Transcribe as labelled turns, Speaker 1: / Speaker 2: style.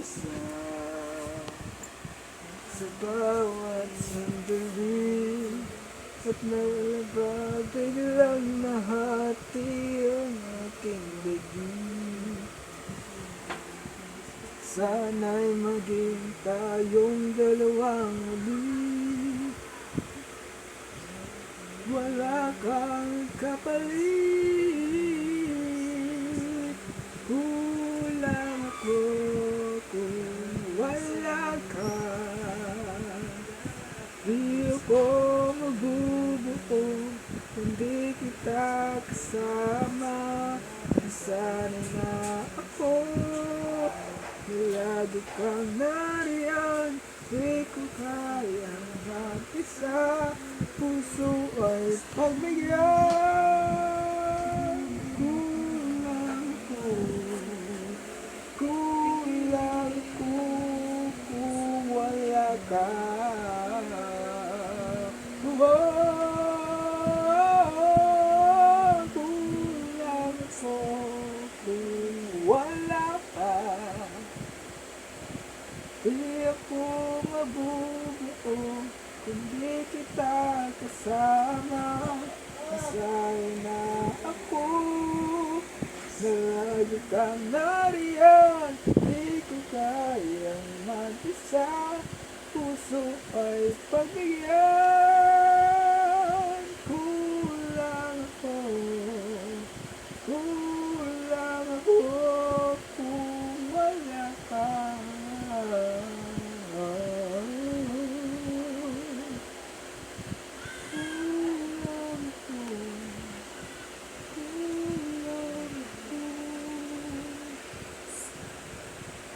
Speaker 1: isa sa bawat sandali. At nalabag biglang nahati ang aking daigdig. Sana'y maging tayong dalawang muli. Wala kang kapalit. Kulang ako kung wala ka. Di ako mabubuo kung di kita kasama. Nasanay na ako lagi kang nariyan. Di ko kayang mag-isa. Puso ay pagbigyan. Kulang ko kung wala ka. Kulang ko kung wala ka. Di ako mabubuo kung di kita kasama. Masaya na ako na lagi kang nariyan. Di ko kayang mag-isa. Puso ay pagbigyan.